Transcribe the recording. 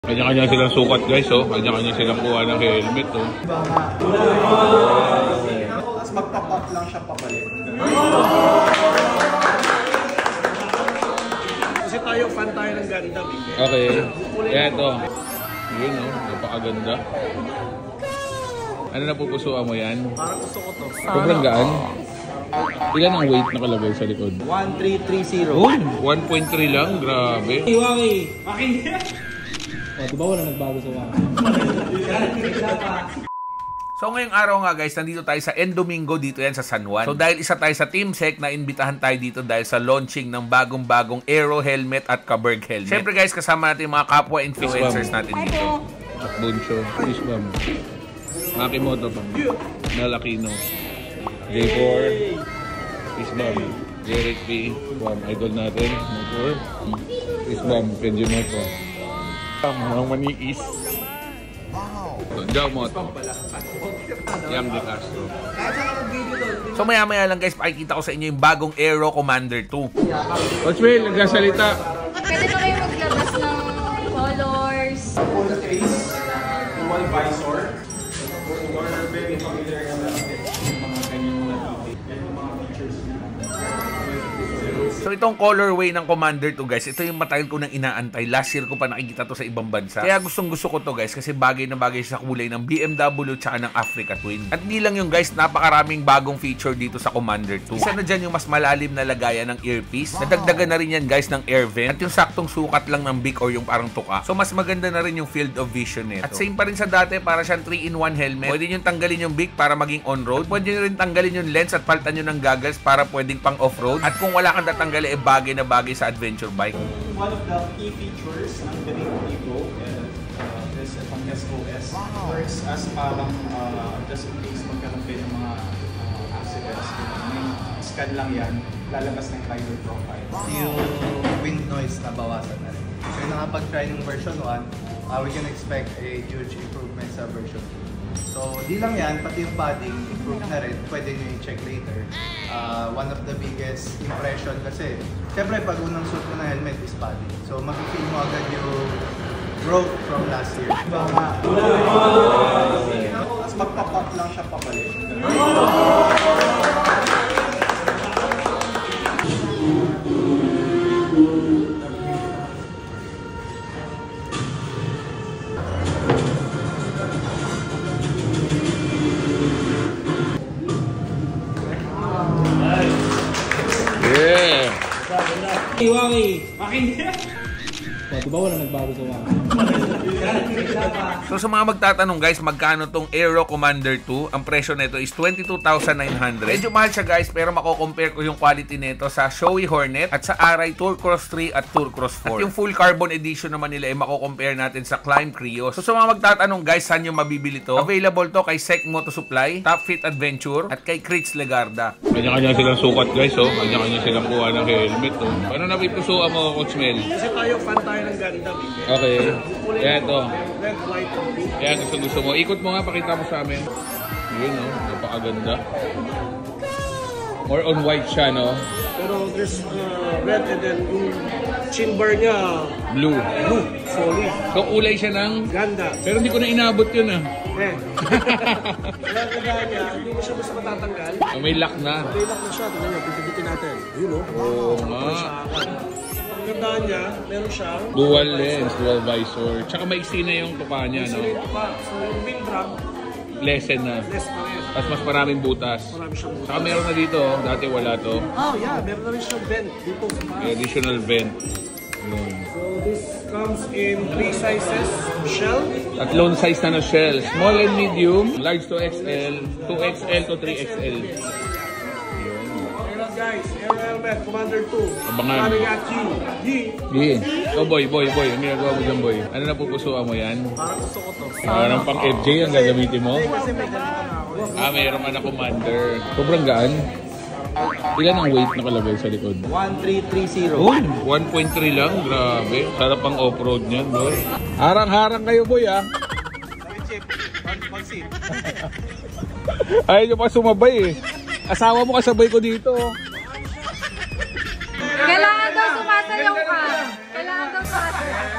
Kanya-kanya silang sukat guys, oh. Kanya-kanya silang kuha ng helmet, oh. Tapos magtapot lang siya pabalik. Kasi tayo, fan tayo ng Gundam. Okay. Kaya ito. Yun, oh. Napakaganda. Ano napupusuan mo yan? Parang gusto ko to. Sobrang gaan. Ilan ang weight nakalagay sa likod? 1330. Oh, 1.3 lang. Grabe. Waki! Waki! O, diba wala nagbago sa Waki? So ngayong araw nga guys, nandito tayo sa Endomingo, dito yan sa San Juan. So dahil isa tayo sa Team Sec, na imbitahan tayo dito dahil sa launching ng bagong-bagong Aero helmet at Kaberg helmet. Siyempre guys, kasama natin yung mga kapwa influencers natin dito. Buncho. Fishbomb. Makimoto pa. Nalakino. J4. Fishbomb. Derek P. Idol natin. Motor. Fishbomb. Kenji Moto. Mga manikis. Joe Moto. Yang de Castro. So maya-maya lang guys, pakikita ko sa inyo yung bagong Aero Commander 2. Coach Will, nagsasalita. Pwede na kayo maglabas ng colors. Full face, dual visor. You're very familiar naman yung mga kanyang mga features. Yung mga features. So itong colorway ng Commander 2 guys, ito yung matagal ko nang inaantay. Last year ko pa nakikita to sa ibang bansa. Kaya gustong-gusto ko to guys kasi bagay na bagay sa kulay ng BMW tsaka ng Africa Twin. At hindi lang yung guys, napakaraming bagong feature dito sa Commander 2. Isa na dyan yung mas malalim na lagayan ng earpiece. Nadagdagan na rin yan guys ng air vent. At yung saktong sukat lang ng beak or yung parang tuka. So mas maganda na rin yung field of vision nito. At same pa rin sa dati, para siyang 3-in-1 helmet. Pwede nyo tanggalin yung beak para maging on-road. Pwede nyo rin tanggalin yung lens at palitan nyo ng goggles para pwedeng pang off-road. At kung wala kang tatanggalin, bagay na bagay sa adventure bike. One of the key features ng galing Evo and this SOS works as parang just in case magkaroon kayo ng mga accidents. May scan lang yan, lalabas ng rider profile. Yung wind noise na bawasan na rin. So yung nakapag-try ng version 1, we can expect a huge improvement sa version 2. So, di lang yan, pati yung padding, improve na rin. Pwede nyo i-check later. One of the biggest impression kasi, syempre pag unang suit mo na helmet is padding. So, makikita mo agad yung growth from last year. Tapos magtapot lang siya pabalik. Waki! Waki! O, diba wala nagbago sa Waki? So sa mga magtatanong guys, magkano tong Aero Commander 2? Ang presyo nito is 22,900. Medyo mahal siya guys, pero mako-compare ko yung quality nito sa Shoei Hornet at sa Arai Tour Cross 3 at Tour Cross 4. At yung full carbon edition naman nila ay mako-compare natin sa Climb Krios. So sa mga magtatanong guys, saan yung mabibili to? Available to kay Sec Moto Supply, Top Fit Adventure at kay Crits Legarda. Kanya-kanya silang sukat guys, oh. Kanya-kanya silang kuha ng helmet, oh. Paano napipusuan mo, Coach Mel? Kasi tayo, fan tayo ng Gundam. Okay. Kaya ito. Red, white, and blue. Kaya gusto mo. Ikot mo nga, pakita mo sa amin. Yun, oh. Napakaganda. More on white siya, no? Pero there's red and then yung chin bar niya, Blue. blue, solid. So, kulay siya ng... Ganda. Pero hindi ko na inabot yun, ah. Kaya kagaya niya, hindi ko siya basta matatanggal. May lock na. May lock na siya. Tignan niyo, pipigitin natin. Yun, oh. Oo nga. Ang ganda niya, meron siyang Dual lens, dual visor. Tsaka maiksi na yung tuka niya, no? So yung wheel drop, Lessen na. less pa rin. Tapos mas maraming butas. Marami siyang butas. Tsaka meron na dito, oh. Dati wala to. Oh yeah, meron na rin siyang vent dito sa May taas. additional vent. Yun. So this comes in 3 sizes of shell. Tatlong size na na shell. Small and medium, large to XL, 2XL to 3XL. Meron guys, Aero Helmet, Commander 2. Abangan. Coming at you. Yeah. Oh boy. Ano ginagawa mo dyan, boy? Ano napupusuan mo yan? Parang gusto ko to. Parang pang FJ ang gagamitin mo? Kasi may ganito na ako. Mayroon ka na Commander. Sobrang gaan. Ilan ang weight nakalagay sa likod? 1330. Oh, 1.3 lang. Grabe. Sarap ang off-road niyan, boy. Harang-harang kayo, boy, ah. Ayaw nyo pa sumabay, eh. Asawa mo kasabay ko dito. Kailangan daw sumasayaw ka. Kailangan daw sumasayaw.